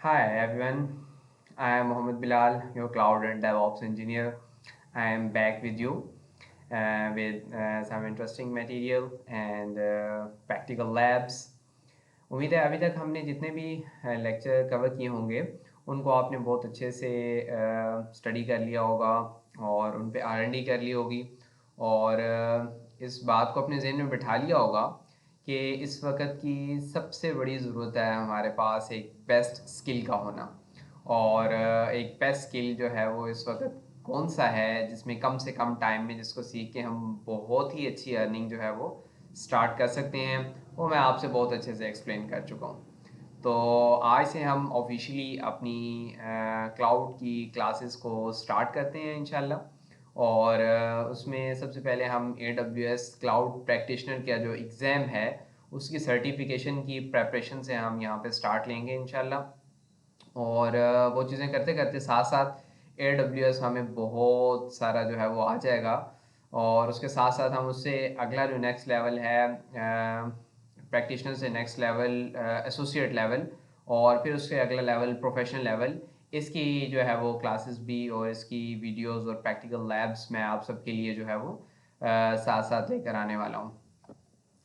Hi everyone, I am Mohammed Bilal, your cloud and DevOps engineer. I am back with you with some interesting material and practical labs. उम्मीद है अभी तक हमने जितने भी lecture cover किए होंगे उनको आपने बहुत अच्छे से स्टडी कर लिया होगा और उन पे R&D कर ली होगी और इस बात को अपने जहन में बिठा लिया होगा कि इस वक्त की सबसे बड़ी ज़रूरत है हमारे पास एक बेस्ट स्किल का होना। और एक बेस्ट स्किल जो है वो इस वक्त कौन सा है जिसमें कम से कम टाइम में जिसको सीख के हम बहुत ही अच्छी अर्निंग जो है वो स्टार्ट कर सकते हैं, वो मैं आपसे बहुत अच्छे से एक्सप्लेन कर चुका हूँ। तो आज से हम ऑफिशियली अपनी क्लाउड की क्लासेस को स्टार्ट करते हैं इंशाल्लाह। और उसमें सबसे पहले हम AWS क्लाउड प्रैक्टिशनर का जो एग्ज़ाम है उसकी सर्टिफिकेशन की प्रेपरेशन से हम यहाँ पे स्टार्ट लेंगे इंशाल्लाह। और वो चीज़ें करते करते साथ साथ AWS हमें बहुत सारा जो है वो आ जाएगा। और उसके साथ साथ हम उससे अगला जो नेक्स्ट लेवल है प्रैक्टिशनर से नेक्स्ट लेवल एसोसिएट लेवल, और फिर उसके अगला लेवल प्रोफेशनल लेवल, इसकी जो है वो क्लासेस भी और इसकी वीडियोस और प्रैक्टिकल लैब्स मैं आप सबके लिए जो है वो साथ साथ लेकर आने वाला हूँ।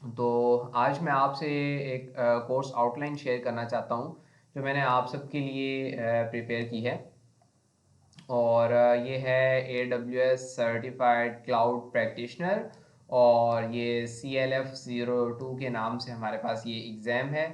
तो आज मैं आपसे एक कोर्स आउटलाइन शेयर करना चाहता हूँ जो मैंने आप सबके लिए प्रिपेयर की है। और ये है AWS सर्टिफाइड क्लाउड प्रैक्टिशनर, और ये CLF02 के नाम से हमारे पास ये एग्ज़ाम है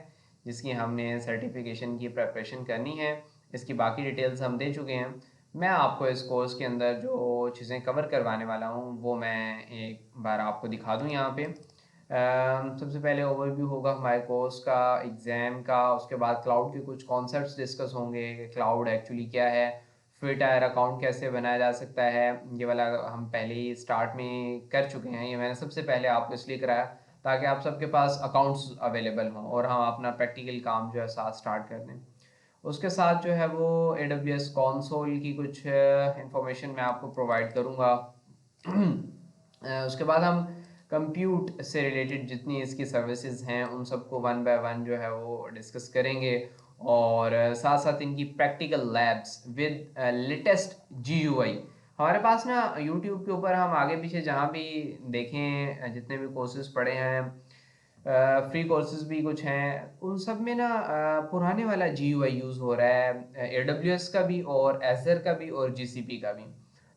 जिसकी हमने सर्टिफिकेशन की प्रिपरेशन करनी है। इसकी बाकी डिटेल्स हम दे चुके हैं। मैं आपको इस कोर्स के अंदर जो चीज़ें कवर करवाने वाला हूँ वो मैं एक बार आपको दिखा दूँ यहाँ पे। सबसे पहले ओवरव्यू होगा हमारे कोर्स का, एग्ज़ाम का। उसके बाद क्लाउड के कुछ कॉन्सेप्ट्स डिस्कस होंगे कि क्लाउड एक्चुअली क्या है, फ्री टायर अकाउंट कैसे बनाया जा सकता है। ये वाला हम पहले ही स्टार्ट में कर चुके हैं, ये मैंने सबसे पहले आपको इसलिए कराया ताकि आप सबके पास अकाउंट्स अवेलेबल हों और हम अपना प्रैक्टिकल काम जो है साथ स्टार्ट कर दें। उसके साथ जो है वो AWS कंसोल की कुछ इंफॉर्मेशन मैं आपको प्रोवाइड करूँगा। उसके बाद हम कंप्यूट से रिलेटेड जितनी इसकी सर्विसेज हैं उन सबको वन बाय वन जो है वो डिस्कस करेंगे। और साथ साथ इनकी practical labs with latest GUI। हमारे पास ना यूट्यूब के ऊपर हम आगे पीछे जहाँ भी देखें जितने भी कोर्सेज पढ़े हैं, फ्री कोर्सेज भी कुछ हैं, उन सब में ना पुराने वाला GUI यूज़ हो रहा है, AWS का भी और Azure का भी और GCP का भी।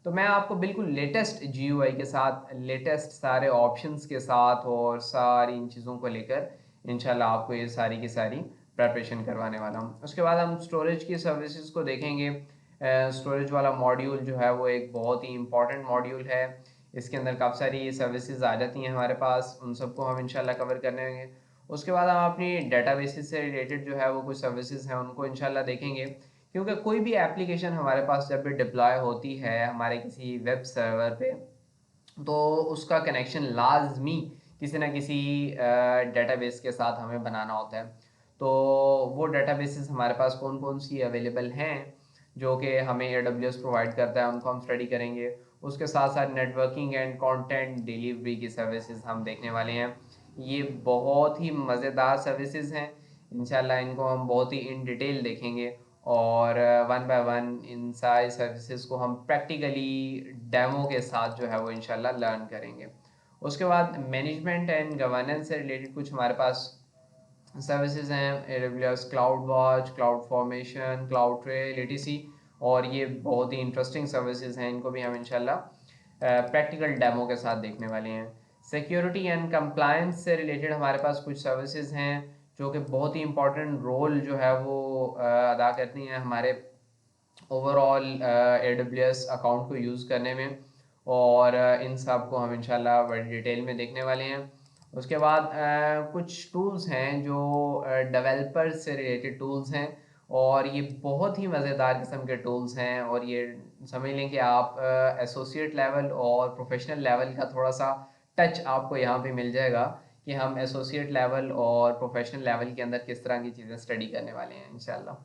तो मैं आपको बिल्कुल लेटेस्ट GUI के साथ, लेटेस्ट सारे ऑप्शंस के साथ और सारी इन चीज़ों को लेकर इंशाल्लाह आपको ये सारी की सारी प्रिपरेशन करवाने वाला हूँ। उसके बाद हम स्टोरेज की सर्विसेज को देखेंगे। स्टोरेज वाला मॉड्यूल जो है वो एक बहुत ही इंपॉर्टेंट मॉड्यूल है। इसके अंदर काफ़ी सारी सर्विसेज आ जाती हैं हमारे पास, उन सबको हम इंशाल्लाह कवर करने होंगे। उसके बाद हम अपनी डेटाबेसेस से रिलेटेड जो है वो कुछ सर्विसेज हैं उनको इंशाल्लाह देखेंगे, क्योंकि कोई भी एप्लीकेशन हमारे पास जब भी डिप्लॉय होती है हमारे किसी वेब सर्वर पे, तो उसका कनेक्शन लाजमी किसी ना किसी डेटाबेस के साथ हमें बनाना होता है। तो वो डेटाबेसेस हमारे पास कौन कौन सी अवेलेबल हैं जो कि हमें AWS प्रोवाइड करता है, उनको हम स्टडी करेंगे। उसके साथ साथ नेटवर्किंग एंड कंटेंट डिलीवरी की सर्विसेज हम देखने वाले हैं। ये बहुत ही मज़ेदार सर्विसेज हैं, इंशाल्लाह इनको हम बहुत ही इन डिटेल देखेंगे। और वन बाय वन इन सारी सर्विसेज को हम प्रैक्टिकली डेमो के साथ जो है वो इंशाल्लाह लर्न करेंगे। उसके बाद मैनेजमेंट एंड गवर्नेंस से रिलेटेड कुछ हमारे पास सर्विसेज हैं, AWS cloud watch, cloud formation, cloud trail, etc। और ये बहुत ही इंटरेस्टिंग सर्विसेज हैं, इनको भी हम इंशाल्लाह प्रैक्टिकल डेमो के साथ देखने वाले हैं। सिक्योरिटी एंड कंप्लायंस से रिलेटेड हमारे पास कुछ सर्विसेज हैं जो कि बहुत ही इंपॉर्टेंट रोल जो है वो अदा करती हैं हमारे ओवरऑल AWS अकाउंट को यूज़ करने में। और इन सब को हम इंशाल्लाह बड़ी डिटेल में देखने वाले हैं। उसके बाद कुछ टूल्स हैं जो डेवलपर से रिलेटेड टूल्स हैं, और ये बहुत ही मज़ेदार किस्म के टूल्स हैं। और ये समझ लें कि आप एसोसिएट लेवल और प्रोफेशनल लेवल का थोड़ा सा टच आपको यहाँ पे मिल जाएगा कि हम एसोसिएट लेवल और प्रोफेशनल लेवल के अंदर किस तरह की चीज़ें स्टडी करने वाले हैं इंशाल्लाह।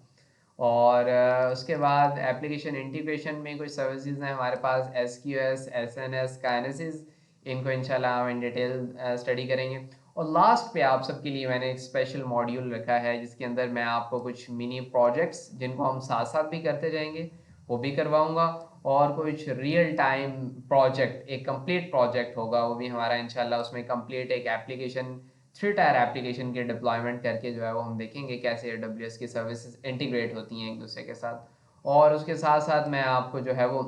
और उसके बाद एप्लीकेशन इंटीग्रेशन में कुछ सर्विसेज हैं हमारे पास, SQS, SNS, Kinesis। इनको इंशाल्लाह हम इन डिटेल स्टडी करेंगे। और लास्ट पे आप सबके लिए मैंने एक स्पेशल मॉड्यूल रखा है जिसके अंदर मैं आपको कुछ मिनी प्रोजेक्ट्स जिनको हम साथ साथ भी करते जाएंगे वो भी करवाऊंगा, और कुछ रियल टाइम प्रोजेक्ट, एक कंप्लीट प्रोजेक्ट होगा वो भी हमारा इंशाल्लाह। उसमें कंप्लीट एक एप्लीकेशन, 3 टायर एप्लीकेशन के डिप्लॉयमेंट करके जो है वो हम देखेंगे कैसे AWS की सर्विसेज इंटीग्रेट होती हैं एक दूसरे के साथ। और उसके साथ साथ मैं आपको जो है वो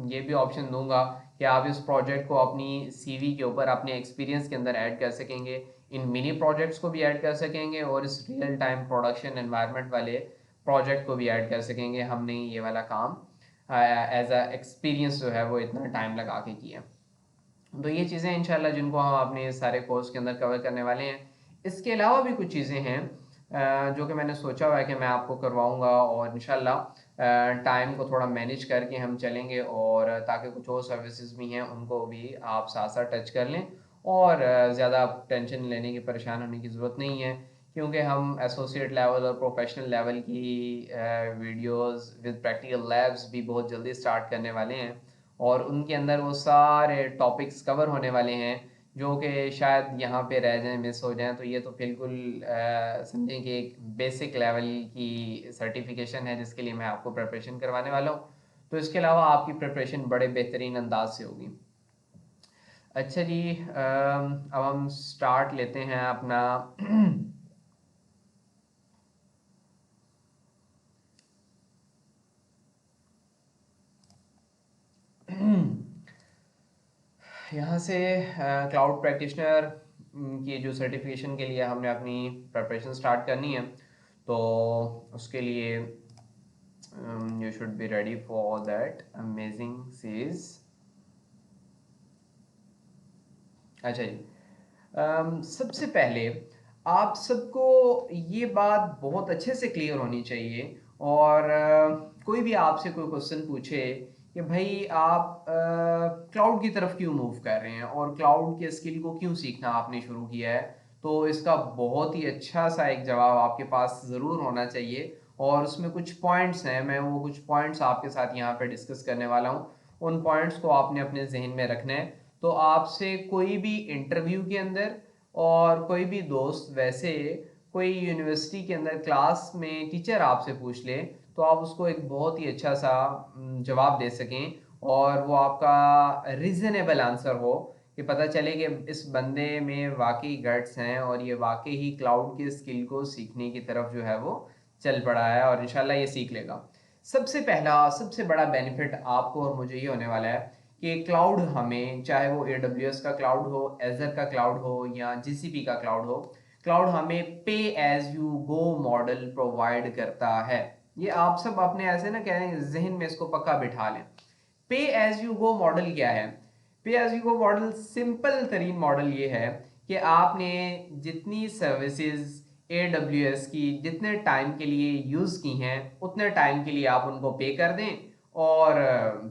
ये भी ऑप्शन दूंगा कि आप इस प्रोजेक्ट को अपनी CV के ऊपर अपने एक्सपीरियंस के अंदर ऐड कर सकेंगे, इन मिनी प्रोजेक्ट्स को भी ऐड कर सकेंगे और इस रियल टाइम प्रोडक्शन एनवायरनमेंट वाले प्रोजेक्ट को भी ऐड कर सकेंगे। हमने ये वाला काम एज अ एक्सपीरियंस जो है वो इतना टाइम लगा के किया। तो ये चीज़ें इंशाल्लाह जिनको हम अपने सारे कोर्स के अंदर कवर करने वाले हैं। इसके अलावा भी कुछ चीज़ें हैं जो कि मैंने सोचा हुआ है कि मैं आपको करवाऊंगा, और इंशाल्लाह टाइम को थोड़ा मैनेज करके हम चलेंगे, और ताकि कुछ और सर्विसेज भी हैं उनको भी आप साथ साथ टच कर लें। और ज़्यादा टेंशन लेने की, परेशान होने की ज़रूरत नहीं है, क्योंकि हम एसोसिएट लेवल और प्रोफेशनल लेवल की वीडियोस विद प्रैक्टिकल लैब्स भी बहुत जल्दी स्टार्ट करने वाले हैं, और उनके अंदर वो सारे टॉपिक्स कवर होने वाले हैं जो कि शायद यहाँ पे रह जाएं, मिस हो जाएं। तो ये तो बिल्कुल समझें कि एक बेसिक लेवल की सर्टिफिकेशन है जिसके लिए मैं आपको प्रिपरेशन करवाने वाला हूँ। तो इसके अलावा आपकी प्रिपरेशन बड़े बेहतरीन अंदाज से होगी। अच्छा जी, अब हम स्टार्ट लेते हैं अपना यहाँ से क्लाउड प्रैक्टिशनर की जो सर्टिफिकेशन के लिए हमने अपनी प्रिपरेशन स्टार्ट करनी है, तो उसके लिए you should be ready for that amazing series. अच्छा जी, सबसे पहले आप सबको ये बात बहुत अच्छे से क्लियर होनी चाहिए, और कोई भी आपसे कोई क्वेश्चन पूछे कि भाई आप क्लाउड की तरफ क्यों मूव कर रहे हैं और क्लाउड के स्किल को क्यों सीखना आपने शुरू किया है, तो इसका बहुत ही अच्छा सा एक जवाब आपके पास ज़रूर होना चाहिए। और उसमें कुछ पॉइंट्स हैं, मैं वो कुछ पॉइंट्स आपके साथ यहाँ पे डिस्कस करने वाला हूँ। उन पॉइंट्स को आपने अपने जहन में रखना है। तो आपसे कोई भी इंटरव्यू के अंदर, और कोई भी दोस्त, वैसे कोई यूनिवर्सिटी के अंदर क्लास में टीचर आपसे पूछ ले तो आप उसको एक बहुत ही अच्छा सा जवाब दे सकें, और वो आपका रीजनेबल आंसर हो, कि पता चले कि इस बंदे में वाकई गट्स हैं और ये वाकई ही क्लाउड के स्किल को सीखने की तरफ जो है वो चल पड़ा है और इंशाल्लाह ये सीख लेगा। सबसे पहला, सबसे बड़ा बेनिफिट आपको और मुझे ये होने वाला है कि क्लाउड हमें, चाहे वो AWS का क्लाउड हो, एजर का क्लाउड हो या GCP का क्लाउड हो, क्लाउड हमें pay as you go model provide करता है। ये आप सब अपने ऐसे ना कह रहे हैं जहन में इसको पक्का बिठा लें। पे एज यू गो मॉडल क्या है? Pay as you go model, simple तरीन मॉडल ये है कि आपने जितनी सर्विसेज AWS की जितने टाइम के लिए यूज की हैं उतने टाइम के लिए आप उनको पे कर दें, और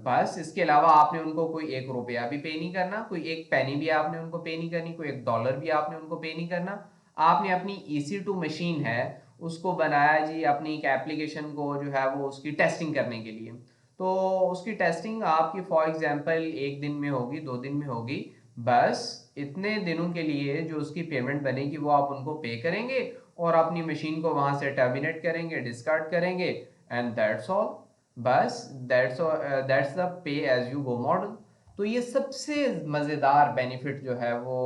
बस इसके अलावा आपने उनको कोई ₹1 भी पे नहीं करना, कोई एक पैनी भी आपने उनको पे नहीं करनी, कोई $1 भी आपने उनको पे नहीं करना। आपने अपनी EC2 मशीन है उसको बनाया जी अपनी एक एप्लीकेशन को जो है वो उसकी टेस्टिंग करने के लिए, तो उसकी टेस्टिंग आपकी फॉर एग्जांपल 1 दिन में होगी, 2 दिन में होगी। बस इतने दिनों के लिए जो उसकी पेमेंट बनेगी वो आप उनको पे करेंगे और अपनी मशीन को वहां से टर्मिनेट करेंगे, डिस्कार्ड करेंगे, एंड दैट्स ऑल। बस that's the pay as you go model. तो ये सबसे मज़ेदार बेनिफिट जो है वो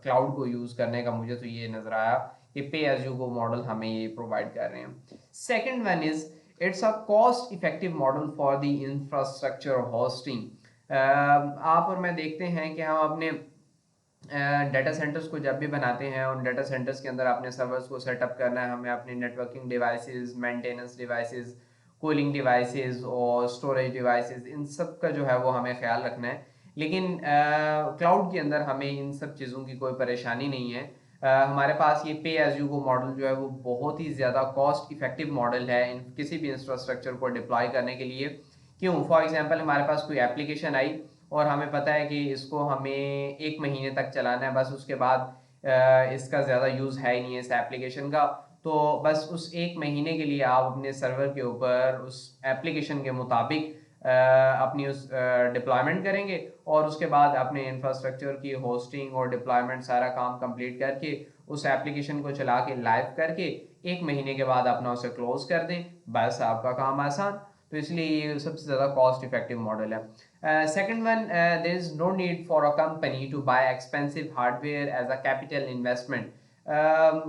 क्लाउड को यूज़ करने का मुझे तो ये नज़र आया कि पे एज यू गो मॉडल हमें ये प्रोवाइड कर रहे हैं। Second one is it's a cost effective model for the infrastructure hosting. आप और मैं देखते हैं कि हम अपने डाटा सेंटर्स को जब भी बनाते हैं, उन डाटा सेंटर्स के अंदर अपने सर्वर्स को सेटअप करना है, हमें अपनी networking devices, maintenance devices, cooling devices और स्टोरेज डिवाइसेस, इन सब का जो है वो हमें ख्याल रखना है। लेकिन क्लाउड के अंदर हमें इन सब चीज़ों की कोई परेशानी नहीं है। हमारे पास ये पे एज यू गो मॉडल जो है वो बहुत ही ज़्यादा कॉस्ट इफेक्टिव मॉडल है किसी भी इंफ्रास्ट्रक्चर को डिप्लॉय करने के लिए। क्यों? फॉर एग्जांपल हमारे पास कोई एप्लीकेशन आई और हमें पता है कि इसको हमें 1 महीने तक चलाना है, बस उसके बाद इसका ज़्यादा यूज़ है ही नहीं है इस एप्लीकेशन का। तो बस उस 1 महीने के लिए आप अपने सर्वर के ऊपर उस एप्लीकेशन के मुताबिक अपनी उस डिप्लॉयमेंट करेंगे और उसके बाद अपने इंफ्रास्ट्रक्चर की होस्टिंग और डिप्लॉयमेंट सारा काम कंप्लीट करके उस एप्लीकेशन को चला के लाइव करके 1 महीने के बाद अपना उसे क्लोज कर दें, बस आपका काम आसान। तो इसलिए ये सबसे ज़्यादा कॉस्ट इफेक्टिव मॉडल है। Second one, there is no need for a company to buy expensive hardware as a capital investment.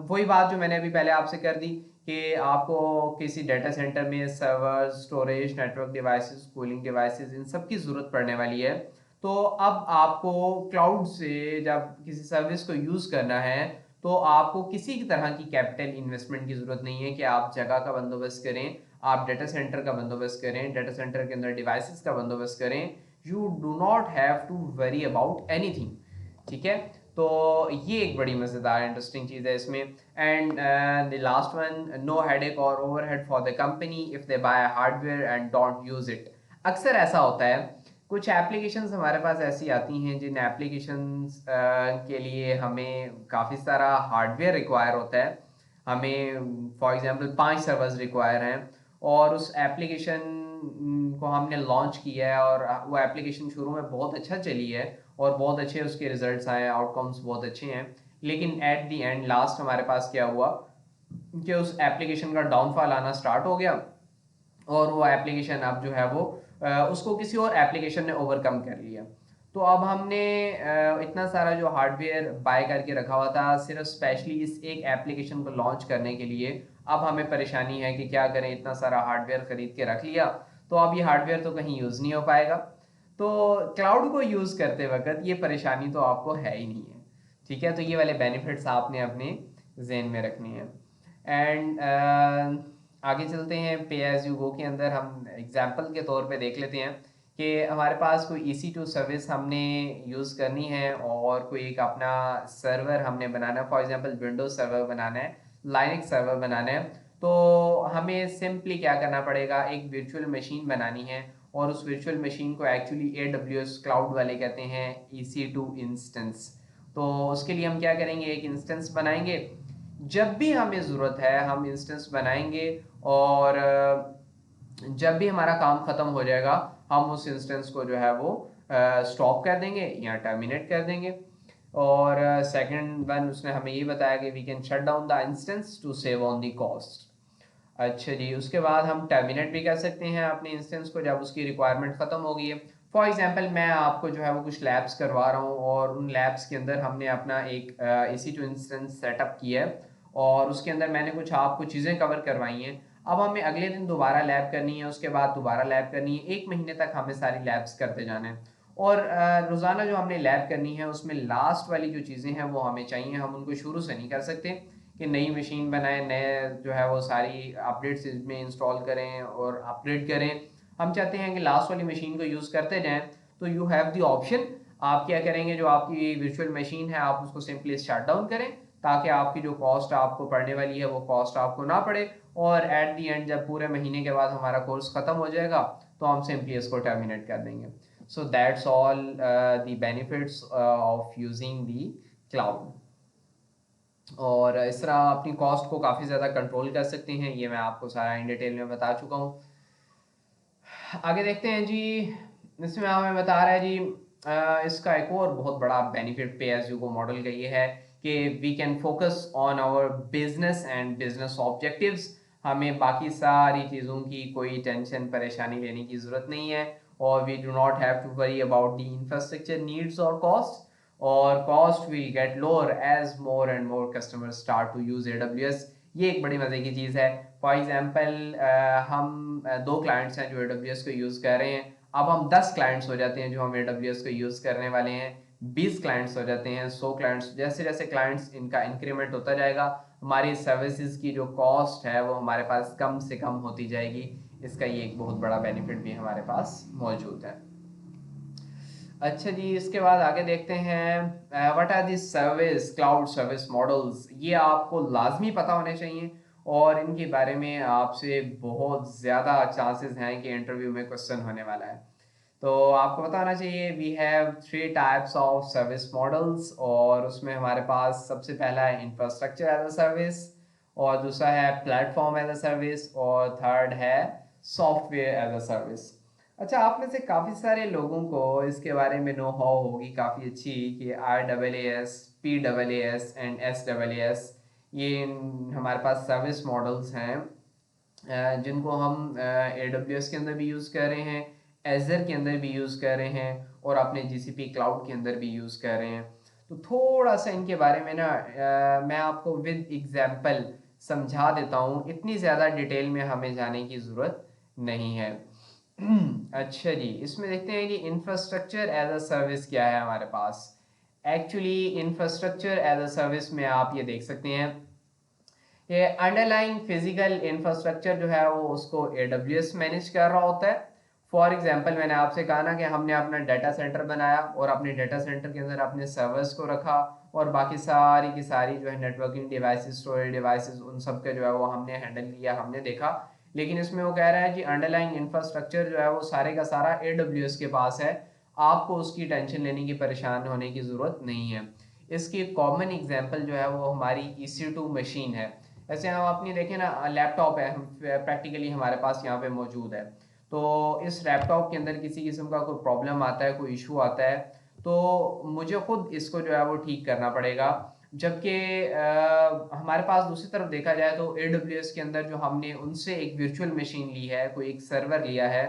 वही बात जो मैंने अभी पहले आपसे कर दी कि आपको किसी डाटा सेंटर में server, storage, network devices, cooling devices, इन सब की ज़रूरत पड़ने वाली है। तो अब आपको क्लाउड से जब किसी सर्विस को यूज़ करना है तो आपको किसी की तरह की कैपिटल इन्वेस्टमेंट की ज़रूरत नहीं है कि आप जगह का बंदोबस्त करें, आप डाटा सेंटर का बंदोबस्त करें, डाटा सेंटर के अंदर डिवाइसेस का बंदोबस्त करें। You do not have to worry about anything. ठीक है, तो ये एक बड़ी मज़ेदार इंटरेस्टिंग चीज़ है इसमें। And the last one, no headache और overhead for the company if they buy hardware and don't use it. अक्सर ऐसा होता है, कुछ एप्लीकेशंस हमारे पास ऐसी आती हैं जिन एप्लीकेशंस के लिए हमें काफ़ी सारा हार्डवेयर रिक्वायर होता है। हमें फॉर एग्जांपल 5 सर्वर्स रिक्वायर हैं और उस एप्लीकेशन को हमने लॉन्च किया है और वो एप्लीकेशन शुरू में बहुत अच्छा चली है और बहुत अच्छे उसके रिजल्ट्स आए, आउटकम्स बहुत अच्छे हैं। लेकिन एट द एंड लास्ट हमारे पास क्या हुआ कि उस एप्लीकेशन का डाउनफॉल आना स्टार्ट हो गया और वो एप्लीकेशन अब जो है वो उसको किसी और एप्लीकेशन ने ओवरकम कर लिया। तो अब हमने इतना सारा जो हार्डवेयर बाय करके रखा हुआ था सिर्फ स्पेशली इस एक एप्लीकेशन को लॉन्च करने के लिए, अब हमें परेशानी है कि क्या करें, इतना सारा हार्डवेयर खरीद के रख लिया तो अब ये हार्डवेयर तो कहीं यूज़ नहीं हो पाएगा। तो क्लाउड को यूज़ करते वक्त ये परेशानी तो आपको है ही नहीं है। ठीक है, तो ये वाले बेनिफिट्स आपने अपने जहन में रखने हैं। एंड आगे चलते हैं, पे एज यू गो के अंदर हम एग्जांपल के तौर पे देख लेते हैं कि हमारे पास कोई EC2 सर्विस हमने यूज़ करनी है और कोई एक अपना सर्वर हमने बनाना है, फॉर एग्जांपल विंडोज सर्वर बनाना है, लाइनक्स सर्वर बनाना है। तो हमें सिंपली क्या करना पड़ेगा, एक वर्चुअल मशीन बनानी है और उस वर्चुअल मशीन को एक्चुअली AWS क्लाउड वाले कहते हैं EC2 इंस्टेंस। तो उसके लिए हम क्या करेंगे, एक इंस्टेंस बनाएंगे। जब भी हमें ज़रूरत है हम इंस्टेंस बनाएंगे और जब भी हमारा काम ख़त्म हो जाएगा हम उस इंस्टेंस को जो है वो स्टॉप कर देंगे या टर्मिनेट कर देंगे। और सेकंड वन उसने हमें ये बताया कि we can shut down the instance to save on the cost. अच्छा जी, उसके बाद हम टर्मिनेट भी कर सकते हैं अपने इंस्टेंस को जब उसकी रिक्वायरमेंट ख़त्म हो गई है। फॉर एग्जांपल मैं आपको जो है वो कुछ लैब्स करवा रहा हूँ और उन लैब्स के अंदर हमने अपना एक EC2 इंस्टेंस सेटअप किया है और उसके अंदर मैंने कुछ आपको चीज़ें कवर करवाई हैं। अब हमें अगले दिन दोबारा लैब करनी है, उसके बाद दोबारा लैब करनी है, 1 महीने तक हमें सारी लैब्स करते जाना है। और रोज़ाना जो हमने लैब करनी है उसमें लास्ट वाली जो चीज़ें हैं वो हमें चाहिए, हम उनको शुरू से नहीं कर सकते कि नई मशीन बनाएं, नए जो है वो सारी अपडेट्स इसमें इंस्टॉल करें और अपग्रेड करें। हम चाहते हैं कि लास्ट वाली मशीन को यूज़ करते जाएं। तो यू हैव द ऑप्शन, आप क्या करेंगे, जो आपकी वर्चुअल मशीन है आप उसको सिंपली शट डाउन करें ताकि आपकी जो कॉस्ट आपको पड़ने वाली है वो कॉस्ट आपको ना पड़े। और एट दी एंड जब पूरे महीने के बाद हमारा कोर्स ख़त्म हो जाएगा तो हम सिंपली इसको टर्मिनेट कर देंगे। So that's all the benefits of using the cloud. और इस तरह अपनी कॉस्ट को काफ़ी ज़्यादा कंट्रोल कर सकते हैं, ये मैं आपको सारा इन डिटेल में बता चुका हूँ। आगे देखते हैं जी, इसमें हमें बता रहा है जी इसका एक और बहुत बड़ा बेनिफिट पे एज यू गो मॉडल का ये है कि we can focus on our business and business objectives. हमें बाकी सारी चीज़ों की कोई टेंशन परेशानी लेने की ज़रूरत नहीं है और we do not have to worry about the infrastructure needs और कॉस्ट। और cost will get lower as more and more customer start to use AWS। ये एक बड़ी मज़े की चीज़ है। फॉर एग्जांपल हम 2 क्लाइंट्स हैं जो AWS को यूज़ कर रहे हैं, अब हम 10 क्लाइंट्स हो जाते हैं जो हम AWS को यूज़ करने वाले हैं, 20 क्लाइंट्स हो जाते हैं, 100 क्लाइंट्स। जैसे जैसे क्लाइंट्स इनका इंक्रीमेंट होता जाएगा हमारी सर्विसेज की जो कॉस्ट है वो हमारे पास कम से कम होती जाएगी। इसका ये एक बहुत बड़ा बेनिफिट भी हमारे पास मौजूद है। अच्छा जी, इसके बाद आगे देखते हैं what are the service cloud service models. ये आपको लाजमी पता होने चाहिए और इनके बारे में आपसे बहुत ज़्यादा चांसेस हैं कि इंटरव्यू में क्वेश्चन होने वाला है। तो आपको पता होना चाहिए we have 3 types of service models और उसमें हमारे पास सबसे पहला है इंफ्रास्ट्रक्चर एज अ सर्विस और दूसरा है प्लेटफॉर्म एज अ सर्विस और थर्ड है सॉफ्टवेयर एज अ सर्विस। अच्छा, आप में से काफ़ी सारे लोगों को इसके बारे में नो हाउ होगी काफ़ी अच्छी कि RAAS, PAAS एंड SAAS ये हमारे पास सर्विस मॉडल्स हैं, जिनको हम AWS के अंदर भी यूज़ कर रहे हैं, एजर के अंदर भी यूज़ कर रहे हैं और अपने GCP क्लाउड के अंदर भी यूज़ कर रहे हैं। तो थोड़ा सा इनके बारे में ना मैं आपको विद एग्जांपल समझा देता हूँ, इतनी ज़्यादा डिटेल में हमें जाने की ज़रूरत नहीं है। अच्छा जी, इसमें देखते हैं कि इंफ्रास्ट्रक्चर एज अ सर्विस क्या है हमारे पास। Actually infrastructure as a service में आप ये देख सकते हैं, ये अंडरलाइंग फिजिकल इंफ्रास्ट्रक्चर जो है वो उसको AWS मैनेज कर रहा होता है। फॉर एग्जांपल मैंने आपसे कहा ना कि हमने अपना डाटा सेंटर बनाया और अपने डाटा सेंटर के अंदर अपने सर्वर्स को रखा और बाकी सारी की सारी जो है नेटवर्किंग डिवाइसेस, स्टोरेज डिवाइसेस, उन सब के जो है वो हमने हैंडल किया, हमने देखा। लेकिन इसमें वो कह रहा है कि अंडरलाइंग इंफ्रास्ट्रक्चर जो है वो सारे का सारा AWS के पास है, आपको उसकी टेंशन लेने की, परेशान होने की ज़रूरत नहीं है। इसकी कॉमन एग्जांपल जो है वो हमारी EC2 मशीन है। ऐसे हम अपनी देखें ना, लैपटॉप है, हम प्रैक्टिकली हमारे पास यहाँ पे मौजूद है। तो इस लैपटॉप के अंदर किसी किस्म का कोई प्रॉब्लम आता है, कोई इशू आता है, तो मुझे खुद इसको जो है वो ठीक करना पड़ेगा। जबकि हमारे पास दूसरी तरफ देखा जाए तो AWS के अंदर जो हमने उनसे एक वर्चुअल मशीन ली है, कोई एक सर्वर लिया है,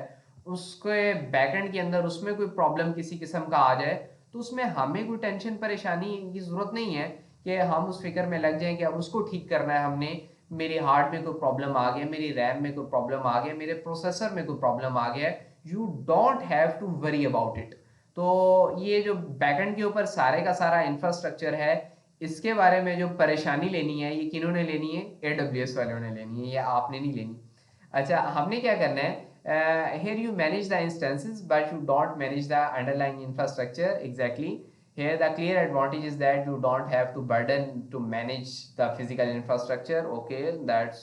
उसके बैकएंड के अंदर उसमें कोई प्रॉब्लम किसी किस्म का आ जाए, तो उसमें हमें कोई टेंशन परेशानी की ज़रूरत नहीं है कि हम उस फिक्र में लग जाएं कि अब उसको ठीक करना है हमने। मेरे हार्ड में कोई प्रॉब्लम आ गया, मेरी रैम में कोई प्रॉब्लम आ गया, मेरे प्रोसेसर में कोई प्रॉब्लम आ गया, you don't have to worry about it. तो ये जो बैकएंड के ऊपर सारे का सारा इंफ्रास्ट्रक्चर है, इसके बारे में जो परेशानी लेनी है, ये किन्होंने लेनी है? AWS वालों ने लेनी है, ये आपने नहीं लेनी। अच्छा, हमने क्या करना है, here you manage the instances but you don't manage the underlying infrastructure exactly. Here the clear advantage is that you don't have to burden to manage the physical infrastructure. Okay, that's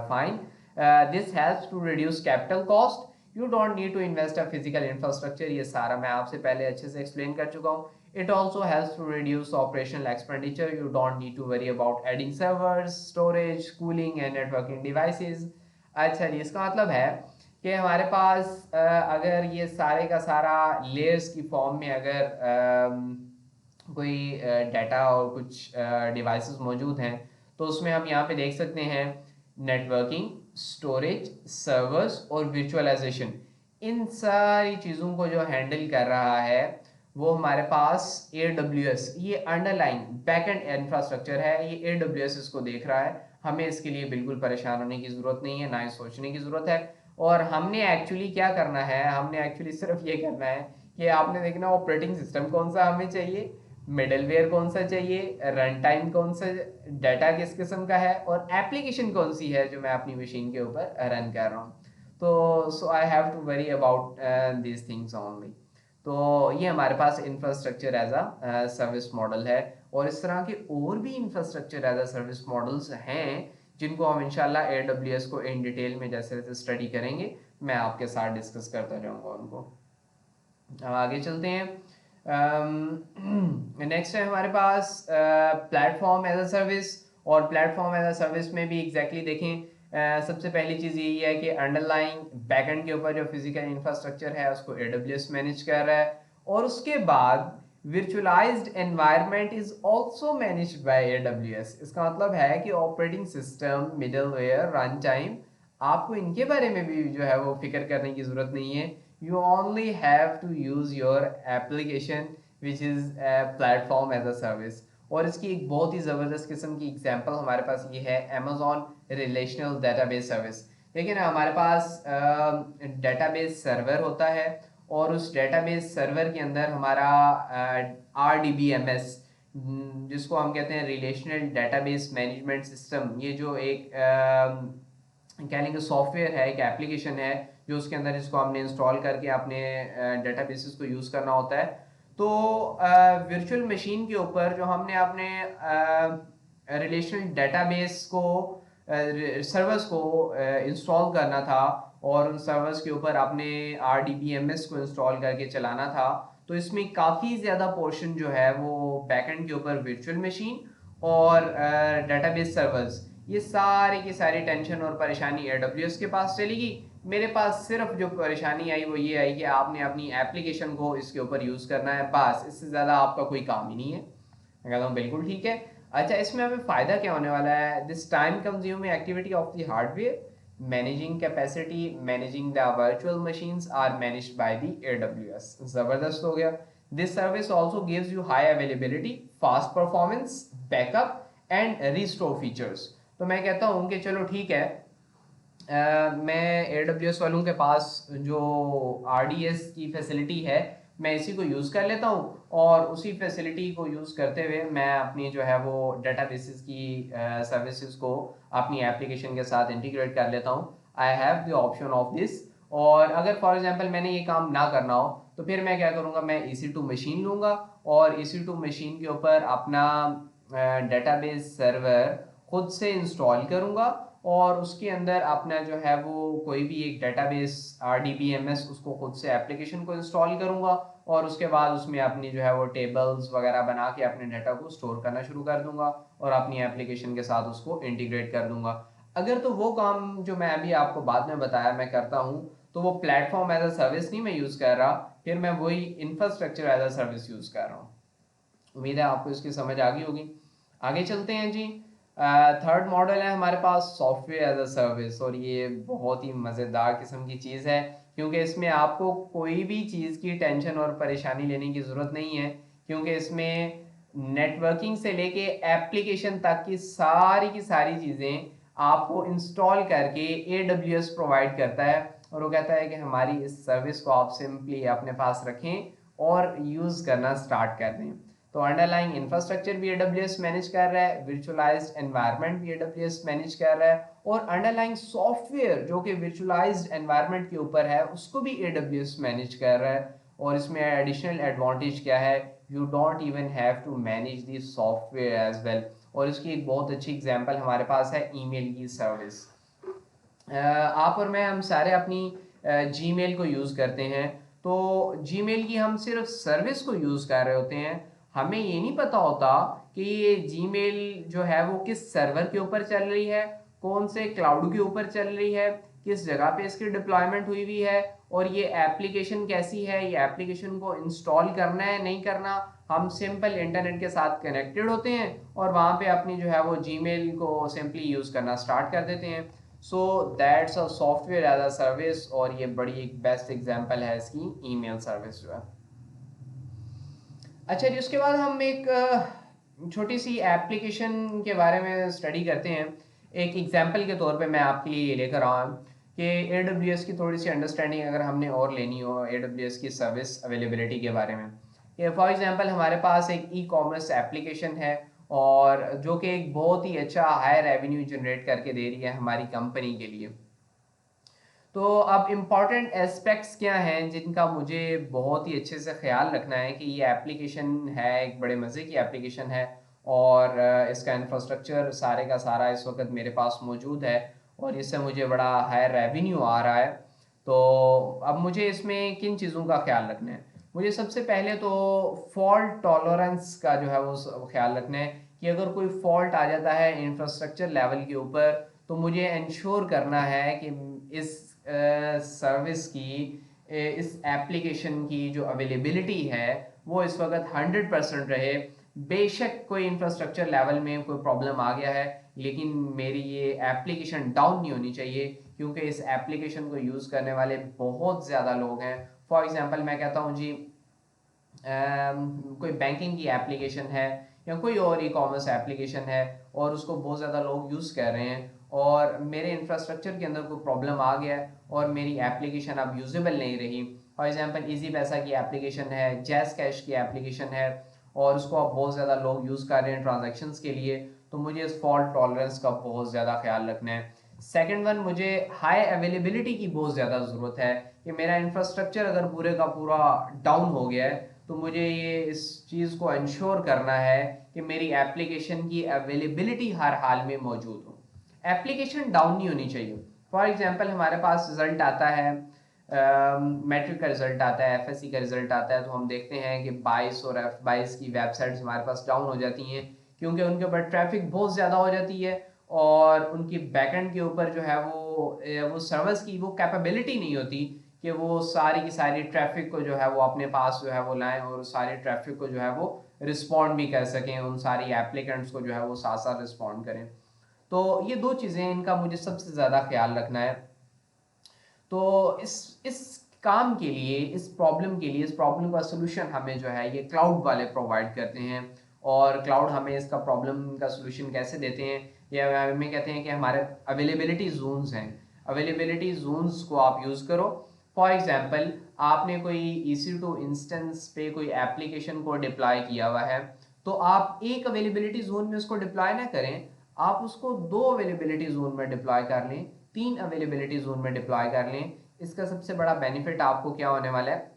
fine. This helps to reduce capital cost. You don't need to invest a physical infrastructure. ये सारा मैं आपसे पहले अच्छे से explain कर चुका हूँ. It also helps to reduce operational expenditure. You don't need to worry about adding servers, storage, cooling and networking devices. अच्छा जी, इसका मतलब है कि हमारे पास अगर ये सारे का सारा लेयर्स की फॉर्म में अगर कोई डाटा और कुछ डिवाइसेस मौजूद हैं, तो उसमें हम यहाँ पे देख सकते हैं नेटवर्किंग, स्टोरेज, सर्वर्स और वर्चुअलाइजेशन। इन सारी चीज़ों को जो हैंडल कर रहा है वो हमारे पास AWS, ये अंडरलाइन बैकएंड इंफ्रास्ट्रक्चर है, ये AWS इसको देख रहा है। हमें इसके लिए बिल्कुल परेशान होने की ज़रूरत नहीं है, ना ही सोचने की ज़रूरत है। और हमने एक्चुअली क्या करना है, हमने एक्चुअली सिर्फ ये करना है कि आपने देखना ऑपरेटिंग सिस्टम कौन सा हमें चाहिए, मिडलवेयर कौन सा चाहिए, रन टाइम कौन सा, डाटा किस किस्म का है और एप्लीकेशन कौन सी है जो मैं अपनी मशीन के ऊपर रन कर रहा हूँ। तो so I have to worry about these things only. तो ये हमारे पास infrastructure as a service model है, और इस तरह के और भी infrastructure as a service models हैं जिनको हम इंशाल्लाह AWS को इन डिटेल में जैसे जैसे स्टडी करेंगे मैं आपके साथ डिस्कस करता रहूँगा उनको। अब आगे चलते हैं। नेक्स्ट है हमारे पास प्लेटफॉर्म एज अ सर्विस, और प्लेटफॉर्म एज अ सर्विस में भी एग्जैक्टली देखें, सबसे पहली चीज़ यही है कि अंडरलाइंग बैकएंड के ऊपर जो फिजिकल इंफ्रास्ट्रक्चर है उसको AWS मैनेज कर रहा है, और उसके बाद virtualized environment is also managed by AWS। इसका मतलब है कि operating system, middleware, run time, आपको इनके बारे में भी जो है वो फिक्र करने की ज़रूरत नहीं है। you only have to use your application which is a platform as a service। और इसकी एक बहुत ही ज़बरदस्त किस्म की एग्जांपल हमारे पास ये है Amazon रिलेशनल डेटाबेस सर्विस। देखिए ना, हमारे पास डेटाबेस सर्वर होता है और उस डेटाबेस सर्वर के अंदर हमारा RDBMS, जिसको हम कहते हैं रिलेशनल डेटाबेस मैनेजमेंट सिस्टम, ये जो एक कह लेंगे सॉफ्टवेयर है, एक एप्लीकेशन है जो उसके अंदर इसको हमने इंस्टॉल करके अपने डेटाबेसेस को यूज़ करना होता है। तो वर्चुअल मशीन के ऊपर जो हमने अपने रिलेशनल डेटाबेस को, सर्वर्स को इंस्टॉल करना था और उन सर्वर्स के ऊपर अपने RDBMS को इंस्टॉल करके चलाना था, तो इसमें काफ़ी ज़्यादा पोर्शन जो है वो बैकएंड के ऊपर वर्चुअल मशीन और डेटाबेस सर्वर्स, ये सारी की सारी टेंशन और परेशानी AWS के पास चलेगी। मेरे पास सिर्फ जो परेशानी आई वो ये आई कि आपने अपनी एप्लीकेशन को इसके ऊपर यूज़ करना है, बस इससे ज़्यादा आपका कोई काम ही नहीं है। मैं कहता हूँ बिल्कुल ठीक है। अच्छा, इसमें हमें फ़ायदा क्या होने वाला है? This time consuming activity of the hardware, managing capacity, managing the virtual machines are managed by the AWS। ज़बरदस्त हो गया। This service also gives you high availability, fast performance, backup and restore features. तो मैं कहता हूँ कि चलो ठीक है, मैं AWS वालों के पास जो RDS की फैसिलिटी है मैं इसी को यूज़ कर लेता हूँ, और उसी फैसिलिटी को यूज़ करते हुए मैं अपनी जो है वो डेटाबेसेस की सर्विसेज को अपनी एप्लीकेशन के साथ इंटीग्रेट कर लेता हूँ। I have the option of this. और अगर फॉर एग्जांपल मैंने ये काम ना करना हो तो फिर मैं क्या करूँगा, मैं EC2 मशीन लूँगा और EC2 मशीन के ऊपर अपना डेटाबेस सर्वर खुद से इंस्टॉल करूँगा, और उसके अंदर अपना जो है वो कोई भी एक डेटाबेस RDBMS उसको खुद से एप्लीकेशन को इंस्टॉल करूँगा, और उसके बाद उसमें अपनी जो है वो टेबल्स वगैरह बना के अपने डाटा को स्टोर करना शुरू कर दूंगा और अपनी एप्लीकेशन के साथ उसको इंटीग्रेट कर दूंगा। अगर तो वो काम जो मैं अभी आपको बाद में बताया मैं करता हूँ, तो वो प्लेटफॉर्म एज अ सर्विस नहीं मैं यूज़ कर रहा, फिर मैं वही infrastructure as a service use कर रहा हूँ। उम्मीद है आपको इसकी समझ आ गई होगी। आगे चलते हैं जी। थर्ड मॉडल है हमारे पास सॉफ्टवेयर एज अ सर्विस, और ये बहुत ही मज़ेदार किस्म की चीज़ है, क्योंकि इसमें आपको कोई भी चीज़ की टेंशन और परेशानी लेने की ज़रूरत नहीं है, क्योंकि इसमें नेटवर्किंग से लेके एप्लीकेशन तक की सारी चीज़ें आपको इंस्टॉल करके AWS प्रोवाइड करता है, और वो कहता है कि हमारी इस सर्विस को आप सिंपली अपने पास रखें और यूज़ करना स्टार्ट कर दें। तो अंडरलाइंग इंफ्रास्ट्रक्चर भी AWS मैनेज कर रहा है, वर्चुअलाइज्ड एनवायरनमेंट भी AWS मैनेज कर रहा है, और अंडरलाइंग सॉफ्टवेयर जो कि वर्चुअलाइज्ड एनवायरनमेंट के ऊपर है उसको भी AWS मैनेज कर रहा है। और इसमें एडिशनल एडवांटेज क्या है, you don't even have to manage the software as well. और इसकी एक बहुत अच्छी एग्जांपल हमारे पास है ईमेल की सर्विस। आप और मैं हम सारे अपनी जीमेल को यूज़ करते हैं, तो जीमेल की हम सिर्फ सर्विस को यूज़ कर रहे होते हैं, हमें ये नहीं पता होता कि ये जीमेल जो है वो किस सर्वर के ऊपर चल रही है, कौन से क्लाउड के ऊपर चल रही है, किस जगह पे इसकी डिप्लॉयमेंट हुई हुई है, और ये एप्लीकेशन कैसी है, ये एप्लीकेशन को इंस्टॉल करना है नहीं करना। हम सिंपल इंटरनेट के साथ कनेक्टेड होते हैं और वहाँ पे अपनी जो है वो जीमेल को सिंपली यूज़ करना स्टार्ट कर देते हैं। So that's a software as a service, और ये बड़ी एक बेस्ट एग्जांपल है इसकी ईमेल सर्विस जो है। अच्छा जी, उसके बाद हम एक छोटी सी एप्लीकेशन के बारे में स्टडी करते हैं। एक एग्जांपल के तौर पे मैं आपके लिए ये लेकर आया हूँ कि AWS की थोड़ी सी अंडरस्टैंडिंग अगर हमने और लेनी हो AWS की सर्विस अवेलेबिलिटी के बारे में। ये फॉर एग्जांपल हमारे पास एक ई-कॉमर्स एप्लीकेशन है, और जो कि एक बहुत ही अच्छा हाई रेवेन्यू जनरेट करके दे रही है हमारी कंपनी के लिए। तो अब इम्पॉर्टेंट एस्पेक्ट्स क्या हैं जिनका मुझे बहुत ही अच्छे से ख्याल रखना है कि ये एप्लीकेशन है एक बड़े मज़े की एप्लीकेशन है, और इसका इंफ्रास्ट्रक्चर सारे का सारा इस वक्त मेरे पास मौजूद है, और इससे मुझे बड़ा हाई रेवेन्यू आ रहा है। तो अब मुझे इसमें किन चीज़ों का ख्याल रखना है? मुझे सबसे पहले तो फॉल्ट टॉलरेंस का जो है वो ख्याल रखना है कि अगर कोई फॉल्ट आ जाता है इंफ्रास्ट्रक्चर लेवल के ऊपर, तो मुझे इंश्योर करना है कि इस सर्विस की, इस एप्लीकेशन की जो अवेलेबिलिटी है वो इस वक्त 100% रहे। बेशक कोई इंफ्रास्ट्रक्चर लेवल में कोई प्रॉब्लम आ गया है, लेकिन मेरी ये एप्लीकेशन डाउन नहीं होनी चाहिए, क्योंकि इस एप्लीकेशन को यूज़ करने वाले बहुत ज़्यादा लोग हैं। फॉर एग्जांपल मैं कहता हूँ जी, कोई बैंकिंग की एप्लीकेशन है या कोई और ई कॉमर्स एप्लीकेशन है, और उसको बहुत ज़्यादा लोग यूज़ कर रहे हैं, और मेरे इंफ्रास्ट्रक्चर के अंदर कोई प्रॉब्लम आ गया है और मेरी एप्लीकेशन अब यूजेबल नहीं रही। फॉर एग्जांपल इजी पैसा की एप्लीकेशन है, जैस कैश की एप्लीकेशन है, और उसको अब बहुत ज़्यादा लोग यूज़ कर रहे हैं ट्रांजेक्शन्स के लिए, तो मुझे इस फॉल्ट टॉलरेंस का बहुत ज़्यादा ख्याल रखना है। सेकेंड वन, मुझे हाई अवेलेबिलिटी की बहुत ज़्यादा ज़रूरत है कि मेरा इंफ्रास्ट्रक्चर अगर पूरे का पूरा डाउन हो गया है, तो मुझे ये इस चीज़ को इंश्योर करना है कि मेरी एप्लीकेशन की अवेलेबिलिटी हर हाल में मौजूद हो। एप्लीकेशन डाउन नहीं होनी चाहिए। फॉर एग्जांपल हमारे पास रिजल्ट आता है, मैट्रिक का रिजल्ट आता है, FSC का रिजल्ट आता है, तो हम देखते हैं कि 22 और F22 की वेबसाइट्स हमारे पास डाउन हो जाती हैं, क्योंकि उनके ऊपर ट्रैफिक बहुत ज़्यादा हो जाती है, और उनकी बैकएंड के ऊपर जो है वो वो सर्वर्स की वो कैपेबिलिटी नहीं होती कि वो सारी की सारी ट्रैफिक को जो है वो अपने पास जो है वो लाएं और सारी ट्रैफिक को जो है वो रिस्पॉन्ड भी कर सकें, उन सारी एप्लीकेंट्स को जो है वो साथ साथ रिस्पॉन्ड करें। तो ये दो चीज़ें, इनका मुझे सबसे ज़्यादा ख्याल रखना है। तो इस काम के लिए, इस प्रॉब्लम के लिए, इस प्रॉब्लम का सोल्यूशन हमें जो है ये क्लाउड वाले प्रोवाइड करते हैं। और क्लाउड हमें इसका प्रॉब्लम का सोल्यूशन कैसे देते हैं, ये हमें कहते हैं कि हमारे अवेलेबिलिटी जोन्स हैं, अवेलेबिलिटी जोन्स को आप यूज़ करो। फॉर एग्जांपल, आपने कोई EC2 इंस्टेंस पे कोई एप्लीकेशन को डिप्लॉय किया हुआ है, तो आप एक अवेलेबिलिटी जोन में उसको डिप्लॉय ना करें, आप उसको 2 अवेलेबिलिटी जोन में डिप्लॉय कर लें, 3 अवेलेबिलिटी जोन में डिप्लॉय कर लें। इसका सबसे बड़ा बेनिफिट आपको क्या होने वाला है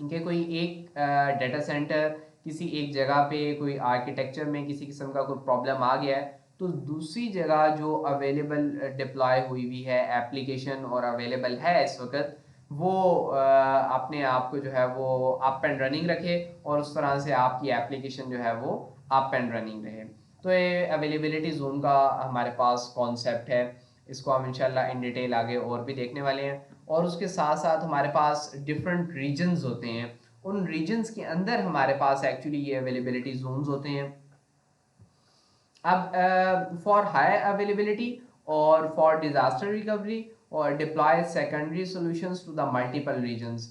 कि कोई एक डेटा सेंटर किसी एक जगह पे कोई आर्किटेक्चर में किसी किस्म का कोई प्रॉब्लम आ गया है, तो दूसरी जगह जो अवेलेबल डिप्लॉय हुई हुई है एप्लीकेशन और अवेलेबल है इस वक्त, वो अपने आप को जो है वो अप एंड रनिंग रखे और उस तरह से आपकी एप्लीकेशन जो है वो अप एंड रनिंग रहे। तो ये अवेलेबिलिटी जोन का हमारे पास कॉन्सेप्ट है, इसको हम इंशाल्लाह इन डिटेल आगे और भी देखने वाले हैं। और उसके साथ साथ हमारे पास डिफरेंट रीजन्स होते हैं, उन रीजन्स के अंदर हमारे पास एक्चुअली ये अवेलेबिलिटी जोन्स होते हैं। अब फॉर हाई अवेलेबिलिटी और फॉर डिजास्टर रिकवरी और deploy secondary solutions to the multiple regions,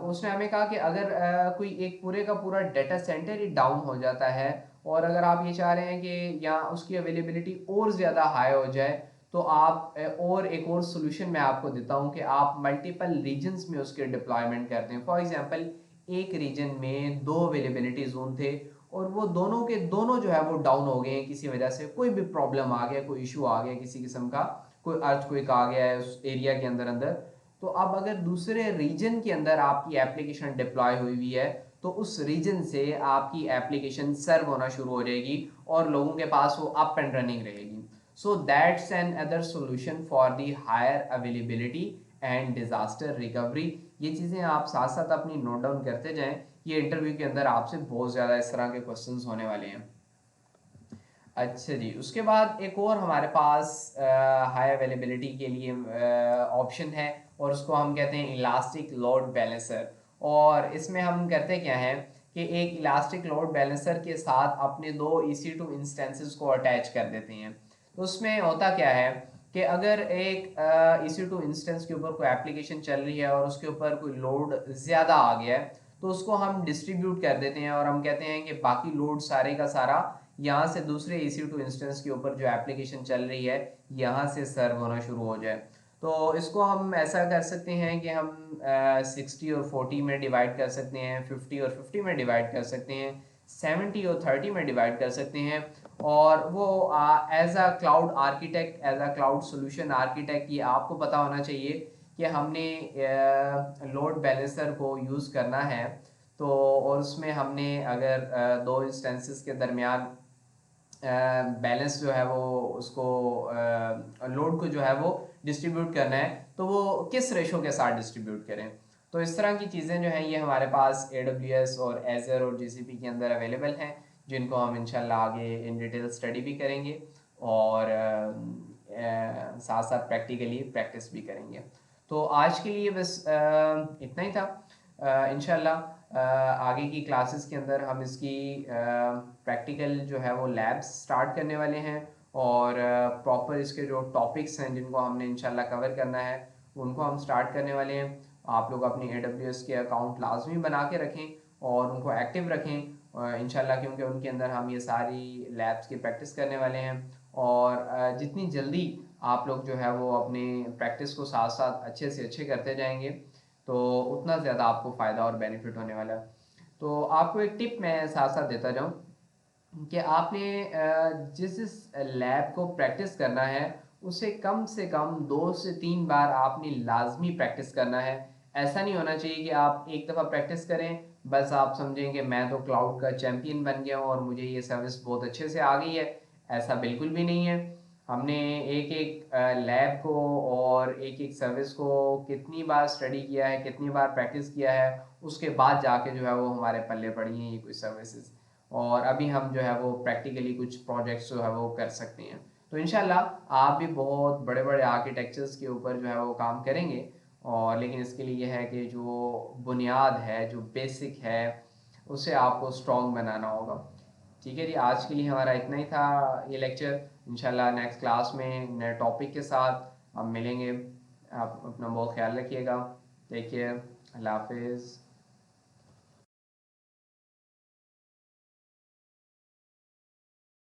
उसने हमें कहा कि अगर कोई एक पूरे का पूरा डेटा सेंटर ही डाउन हो जाता है और अगर आप ये चाह रहे हैं कि या उसकी अवेलेबिलिटी और ज़्यादा हाई हो जाए, तो आप और एक और सोल्यूशन मैं आपको देता हूँ कि आप मल्टीपल रीजन्स में उसके डिप्लॉयमेंट करते हैं। फॉर एग्जांपल, एक रीजन में 2 अवेलेबिलिटी जोन थे और वो दोनों के दोनों जो है वो डाउन हो गए हैं किसी वजह से, कोई भी प्रॉब्लम आ गया, कोई इशू आ गया किसी किस्म का, कोई अर्थक्वेक आ गया है उस एरिया के अंदर अंदर, तो अब अगर दूसरे रीजन के अंदर आपकी एप्लीकेशन डिप्लॉय हुई हुई है, तो उस रीजन से आपकी एप्लीकेशन सर्व होना शुरू हो जाएगी और लोगों के पास वो अप एंड रनिंग रहेगी। So that's another solution for the higher availability and disaster recovery. ये चीज़ें आप साथ साथ अपनी नोट डाउन करते जाएं, ये इंटरव्यू के अंदर आपसे बहुत ज़्यादा इस तरह के क्वेश्चंस होने वाले हैं। अच्छा जी, उसके बाद एक और हमारे पास हाई अवेलेबिलिटी के लिए ऑप्शन है और उसको हम कहते हैं इलास्टिक लोड बैलेंसर। और इसमें हम करते क्या है कि एक इलास्टिक लोड बैलेंसर के साथ अपने 2 EC2 इंस्टेंसेस को अटैच कर देते हैं। तो उसमें होता क्या है कि अगर एक EC2 इंस्टेंस के ऊपर कोई एप्लीकेशन चल रही है और उसके ऊपर कोई लोड ज़्यादा आ गया है, तो उसको हम डिस्ट्रीब्यूट कर देते हैं और हम कहते हैं कि बाकी लोड सारे का सारा यहाँ से दूसरे EC2 इंस्टेंस के ऊपर जो एप्लीकेशन चल रही है यहाँ से सर्व होना शुरू हो जाए। तो इसको हम ऐसा कर सकते हैं कि हम 60 और 40 में डिवाइड कर सकते हैं, 50 और 50 में डिवाइड कर सकते हैं, 70 और 30 में डिवाइड कर सकते हैं। और वो as a cloud architect, as a cloud solution architect, ये आपको पता होना चाहिए कि हमने लोड बैलेंसर को यूज़ करना है। तो और उसमें हमने अगर 2 इंस्टेंसेस के दरमियान बैलेंस जो है वो उसको लोड को जो है वो डिस्ट्रीब्यूट करना है, तो वो किस रेशो के साथ डिस्ट्रीब्यूट करें। तो इस तरह की चीज़ें जो हैं ये हमारे पास AWS और Azure और GCP के अंदर अवेलेबल हैं, जिनको हम इंशाल्लाह आगे इन डिटेल स्टडी भी करेंगे और साथ साथ प्रैक्टिकली प्रैक्टिस भी करेंगे। तो आज के लिए बस इतना ही था। इंशाल्लाह आगे की क्लासेस के अंदर हम इसकी प्रैक्टिकल जो है वो लैब्स स्टार्ट करने वाले हैं और प्रॉपर इसके जो टॉपिक्स हैं जिनको हमने इंशाल्लाह कवर करना है उनको हम स्टार्ट करने वाले हैं। आप लोग अपनी AWS के अकाउंट लाजमी बना के रखें और उनको एक्टिव रखें इंशाल्लाह, क्योंकि उनके अंदर हम ये सारी लैब्स की प्रैक्टिस करने वाले हैं। और जितनी जल्दी आप लोग जो है वो अपने प्रैक्टिस को साथ साथ अच्छे से अच्छे करते जाएंगे, तो उतना ज़्यादा आपको फ़ायदा और बेनिफिट होने वाला है। तो आपको एक टिप मैं साथ साथ देता जाऊँ कि आपने जिस लैब को प्रैक्टिस करना है उसे कम से कम 2 से 3 बार आपने लाजमी प्रैक्टिस करना है। ऐसा नहीं होना चाहिए कि आप एक दफ़ा प्रैक्टिस करें, बस आप समझें कि मैं तो क्लाउड का चैम्पियन बन गया हूँ और मुझे ये सर्विस बहुत अच्छे से आ गई है। ऐसा बिल्कुल भी नहीं है। हमने एक एक लैब को और एक एक सर्विस को कितनी बार स्टडी किया है, कितनी बार प्रैक्टिस किया है, उसके बाद जाके जो है वो हमारे पल्ले पड़ी हैं ये कुछ सर्विसेज। और अभी हम जो है वो प्रैक्टिकली कुछ प्रोजेक्ट्स जो है वो कर सकते हैं। तो इंशाल्लाह आप भी बहुत बड़े बड़े आर्किटेक्चर्स के ऊपर जो है वो काम करेंगे। और लेकिन इसके लिए यह है कि जो बुनियाद है, जो बेसिक है, उसे आपको स्ट्रॉन्ग बनाना होगा। ठीक है जी, आज के लिए हमारा इतना ही था ये लेक्चर। इंशाल्लाह नेक्स्ट क्लास में नए टॉपिक के साथ हम मिलेंगे। आप अपना बहुत ख्याल रखिएगा। Take care. अल्लाह हाफिज़।